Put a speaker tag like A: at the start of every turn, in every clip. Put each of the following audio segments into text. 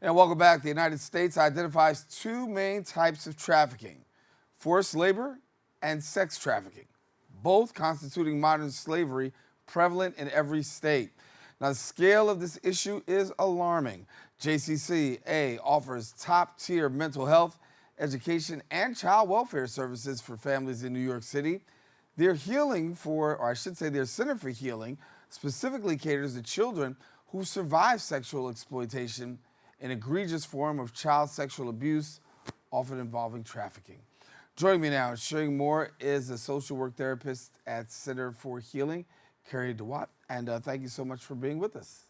A: And welcome back. The United States identifies two main types of trafficking: forced labor and sex trafficking, both constituting modern slavery prevalent in every state. Now, the scale of this issue is alarming. JCCA offers top tier mental health, education, and child welfare services for families in New York City. Their healing for, or I should say, their Center for Healing specifically caters to children who survive sexual exploitation, an egregious form of child sexual abuse, often involving trafficking. Joining me now, sharing more, is a social work therapist at Center for Healing, Kerry Dawyot. And thank you so much for being with us.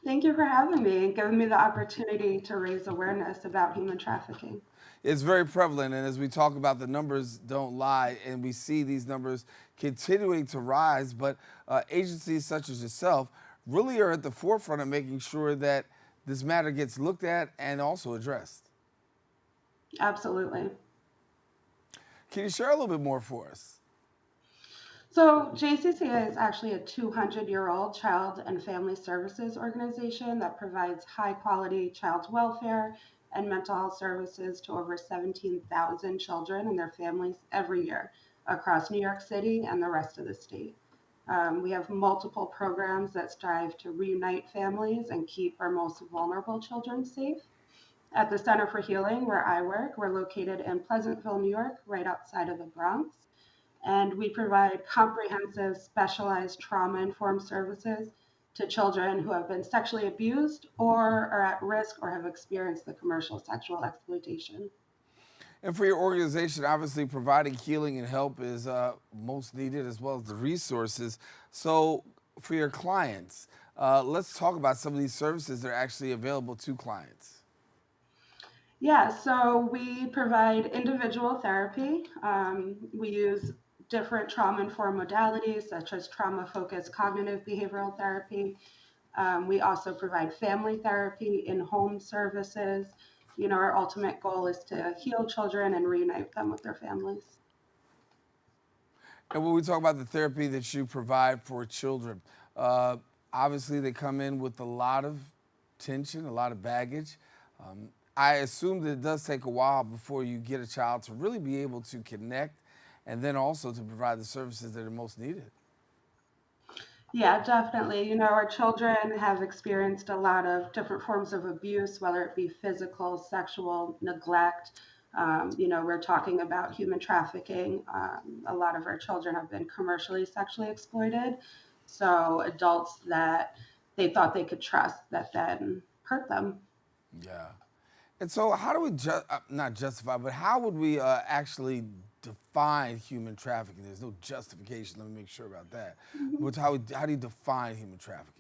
B: Thank you for having me and giving me the opportunity to raise awareness about human trafficking.
A: It's very prevalent, and as we talk about, the numbers don't lie, and we see these numbers continuing to rise. But agencies such as yourself really are at the forefront of making sure that this matter gets looked at and also addressed.
B: Absolutely.
A: Can you share a little bit more for us?
B: So, JCCA is actually a 200-year-old child and family services organization that provides high quality child welfare and mental health services to over 17,000 children and their families every year across New York City and the rest of the state. We have multiple programs that strive to reunite families and keep our most vulnerable children safe. At the Center for Healing, where I work, we're located in Pleasantville, New York, right outside of the Bronx. And we provide comprehensive, specialized trauma informed services to children who have been sexually abused or are at risk or have experienced the commercial sexual exploitation.
A: And for your organization, obviously providing healing and help is most needed, as well as the resources. So, for your clients, let's talk about some of these services that are actually available to clients.
B: Yeah, so we provide individual therapy. We use different trauma informed modalities such as trauma focused cognitive behavioral therapy. We also provide family therapy, in home services. Our ultimate goal is to heal children and reunite them with their families.
A: And when we talk about the therapy that you provide for children, uh, obviously they come in with a lot of tension, a lot of baggage. I assume that it does take a while before you get a child to really be able to connect and then also to provide the services that are most needed.
B: Yeah, definitely. Our children have experienced a lot of different forms of abuse, whether it be physical, sexual, neglect. We're talking about human trafficking. A lot of our children have been commercially sexually exploited. So, adults that they thought they could trust that then hurt them.
A: Yeah. And so, how do we not justify, but how would we actually define human trafficking? There's no justification. Let me make sure about that. But how do you define human trafficking?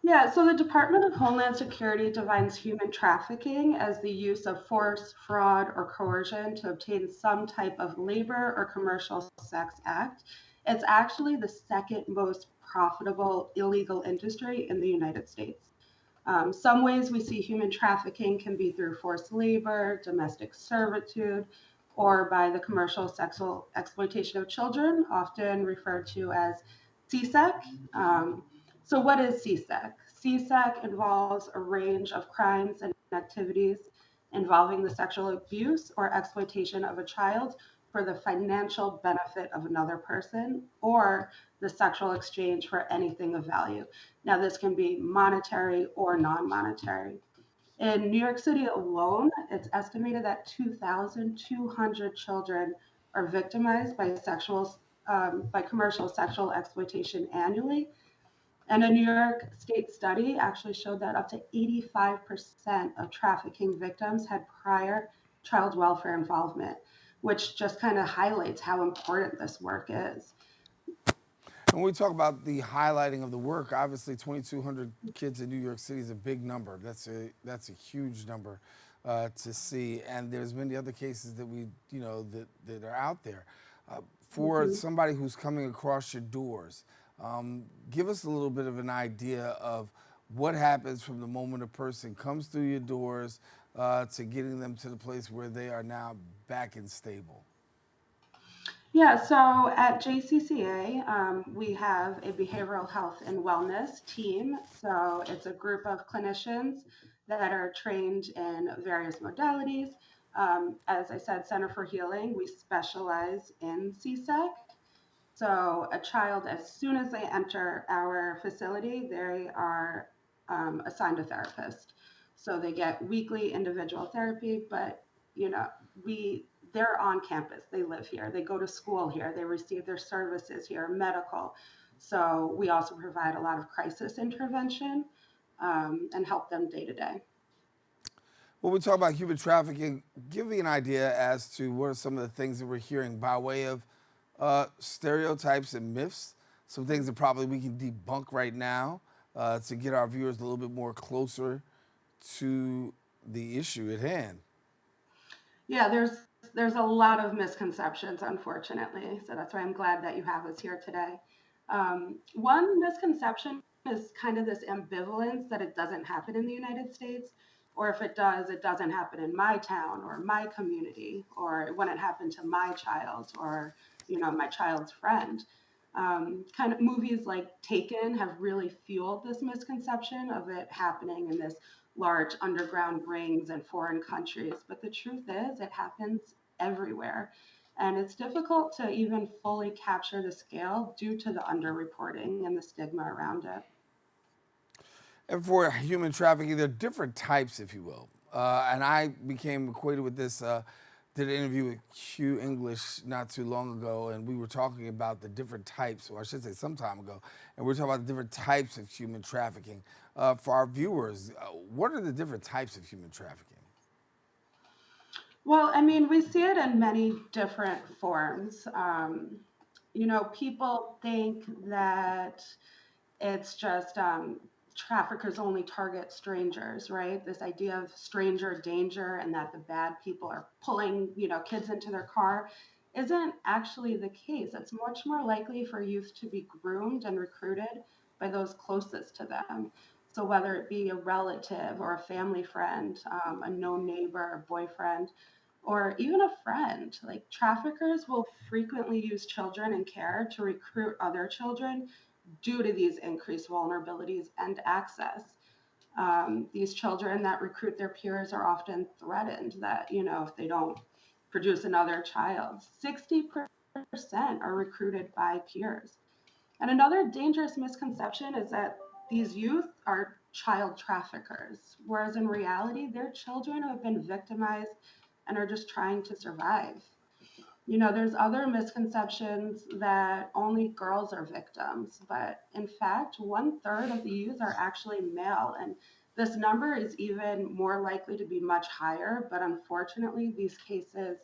B: Yeah, so the Department of Homeland Security defines human trafficking as the use of force, fraud, or coercion to obtain some type of labor or commercial sex act. It's actually the second most profitable illegal industry in the United States. Some ways we see human trafficking can be through forced labor, domestic servitude, or by the commercial sexual exploitation of children, often referred to as CSEC. So, what is CSEC? CSEC involves a range of crimes and activities involving the sexual abuse or exploitation of a child for the financial benefit of another person or the sexual exchange for anything of value. Now, this can be monetary or non monetary. In New York City alone, it's estimated that 2,200 children are victimized by commercial sexual exploitation annually. And a New York State study actually showed that up to 85% of trafficking victims had prior child welfare involvement, which just kind of highlights how important this work is.
A: And when we talk about the highlighting of the work, obviously 2,200 kids in New York City is a big number. That's a huge number to see. And there's many other cases that that are out there. For
B: Mhm.
A: somebody who's coming across your doors, give us a little bit of an idea of what happens from the moment a person comes through your doors to getting them to the place where they are now back and stable.
B: Yeah, so at JCCA, we have a behavioral health and wellness team. So it's a group of clinicians that are trained in various modalities. As I said, Center for Healing, we specialize in CSEC. So a child, as soon as they enter our facility, they are assigned a therapist. So they get weekly individual therapy, but you know, we they're on campus. They live here. They go to school here. They receive their services here, medical. So we also provide a lot of crisis intervention and help them day to day.
A: When we talk about human trafficking, give me an idea as to what are some of the things that we're hearing by way of stereotypes and myths, some things that probably we can debunk right now to get our viewers a little bit more closer to the issue at hand.
B: Yeah, there's a lot of misconceptions, unfortunately. So that's why I'm glad that you have us here today. One misconception is kind of this ambivalence that it doesn't happen in the United States, or if it does, it doesn't happen in my town or my community, or when it happened to my child or my child's friend. Kind of movies like Taken have really fueled this misconception of it happening in this large underground rings in foreign countries. But the truth is, it happens everywhere. And it's difficult to even fully capture the scale due to the underreporting and the stigma around it.
A: And for human trafficking, there are different types, if you will. And I became acquainted with this, did an interview with Q English not too long ago, and we were talking about the different types, or I should say some time ago, and we were talking about the different types of human trafficking. For our viewers, what are the different types of human trafficking?
B: Well, I mean, we see it in many different forms. People think that it's just traffickers only target strangers, right? This idea of stranger danger and that the bad people are pulling, kids into their car isn't actually the case. It's much more likely for youth to be groomed and recruited by those closest to them. So whether it be a relative or a family friend, a known neighbor, a boyfriend, or even a friend, like traffickers will frequently use children in care to recruit other children due to these increased vulnerabilities and access. These children that recruit their peers are often threatened that, if they don't produce another child, 60% are recruited by peers. And another dangerous misconception is that these youth are child traffickers, whereas in reality, they're children who have been victimized and are just trying to survive. There's other misconceptions that only girls are victims, but in fact, 1/3 of the youth are actually male. And this number is even more likely to be much higher, but unfortunately, these cases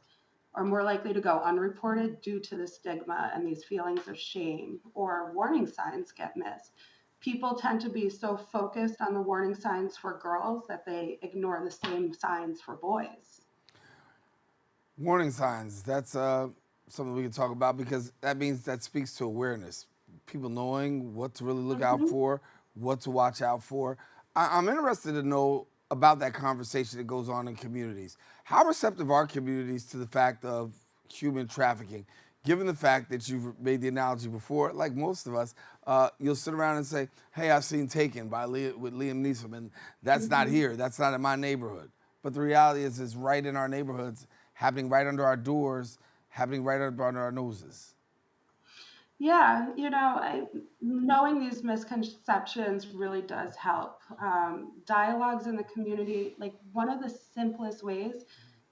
B: are more likely to go unreported due to the stigma and these feelings of shame, or warning signs get missed. People tend to be so focused on the warning signs for girls that they ignore the same signs for boys.
A: Warning signs, that's something we can talk about because that means that speaks to awareness. People knowing what to really look out
B: Mhm.
A: for, what to watch out for. I'm interested to know about that conversation that goes on in communities. How receptive are communities to the fact of human trafficking? Given the fact that you've made the analogy before, like most of us, you'll sit around and say, "Hey, I've seen Taken with Liam Neeson, and that's not
B: Mhm.
A: here. That's not in my neighborhood." But the reality is, it's right in our neighborhoods, happening right under our doors, happening right under our noses.
B: Yeah, knowing these misconceptions really does help. Dialogues in the community, like one of the simplest ways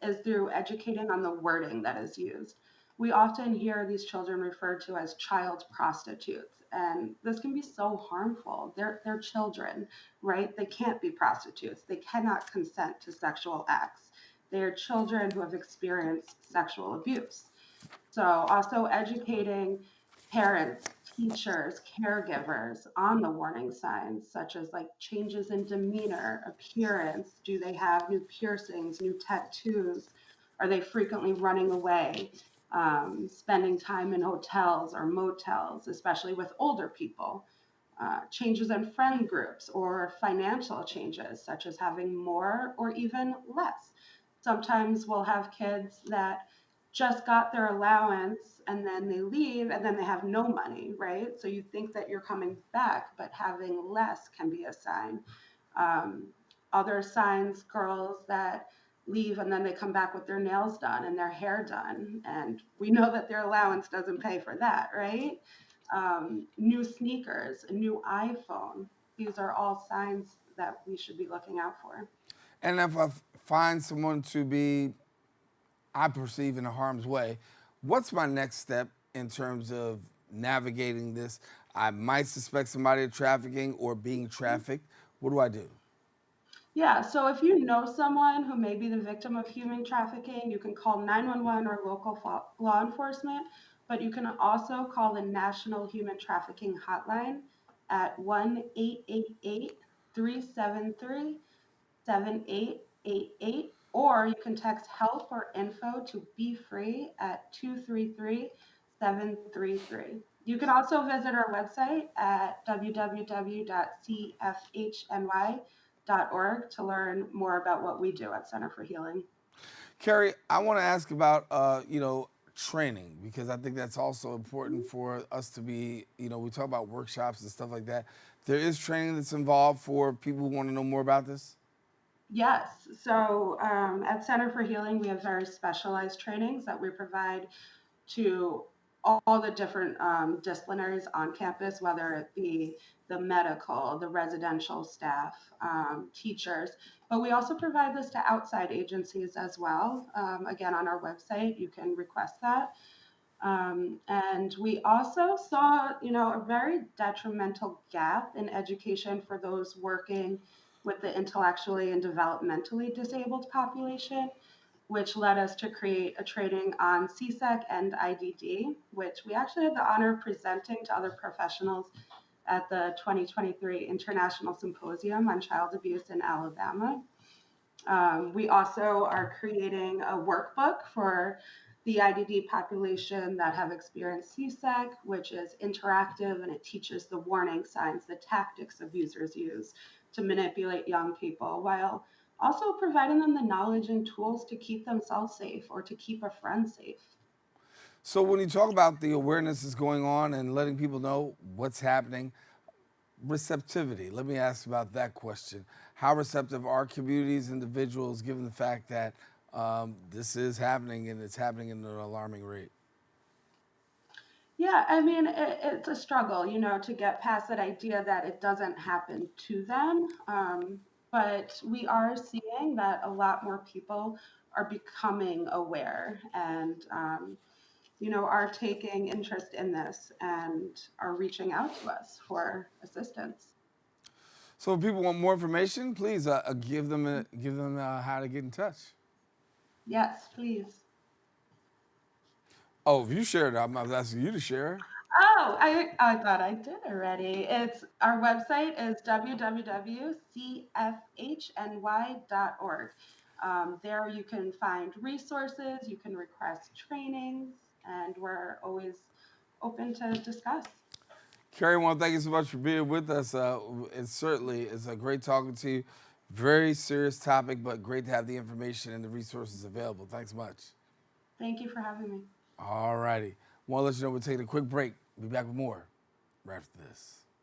B: is through educating on the wording that is used. We often hear these children referred to as child prostitutes, and this can be so harmful. They're children, right? They can't be prostitutes. They cannot consent to sexual acts. They are children who have experienced sexual abuse. So, also educating parents, teachers, caregivers on the warning signs, such as like changes in demeanor, appearance. Do they have new piercings, new tattoos? Are they frequently running away? Spending time in hotels or motels, especially with older people. Changes in friend groups or financial changes, such as having more or even less. Sometimes we'll have kids that just got their allowance and then they leave and then they have no money, right? So you think that you're coming back, but having less can be a sign. Um, other signs, girls that leave and then they come back with their nails done and their hair done. And we know that their allowance doesn't pay for that, right? New sneakers, a new iPhone. These are all signs that we should be looking out for.
A: And if I find someone to be, I perceive in harm's way, what's my next step in terms of navigating this? I might suspect somebody of trafficking or being trafficked. What do I do?
B: Yeah, so if you know someone who may be the victim of human trafficking, you can call 911 or local law enforcement, but you can also call the National Human Trafficking Hotline at 1-888 373 7888, or you can text help or info to be free at 233-733. You can also visit our website at www.cfhny.org to learn more about what we do at Center for Healing.
A: Kerry, I want to ask about, training, because I think that's also important for us to be, we talk about workshops and stuff like that. There is training that's involved for people who want to know more about this.
B: Yes. So at Center for Healing, we have very specialized trainings that we provide to all the different disciplinaries on campus, whether it be the medical, the residential staff, teachers. But we also provide this to outside agencies as well. Again, on our website, you can request that. And we also saw, a very detrimental gap in education for those working with the intellectually and developmentally disabled population, which led us to create a training on CSEC and IDD, which we actually had the honor of presenting to other professionals at the 2023 International Symposium on Child Abuse in Alabama. We also are creating a workbook for the IDD population that have experienced CSEC, which is interactive and it teaches the warning signs, the tactics abusers use to manipulate young people, while also providing them the knowledge and tools to keep themselves safe or to keep a friend safe.
A: So when you talk about the awareness that's going on and letting people know what's happening, receptivity, let me ask about that question. How receptive are communities, individuals, given the fact that this is happening and it's happening at an alarming rate?
B: Yeah, I mean, it's a struggle, to get past that idea that it doesn't happen to them. But we are seeing that a lot more people are becoming aware and, are taking interest in this and are reaching out to us for assistance.
A: So if people want more information, please give them how to get in touch.
B: Yes, please.
A: Oh, if you shared it, I'm asking you to share.
B: Oh, I thought I did already. It's our website is www.cfhny.org. There you can find resources, you can request trainings, and we're always open to discuss.
A: Kerry, I want to thank you so much for being with us. It certainly is a great talking to you. Very serious topic, but great to have the information and the resources available. Thanks much.
B: Thank you for having me.
A: All righty. Want to let you know we're taking a quick break. We'll be back with more right after this.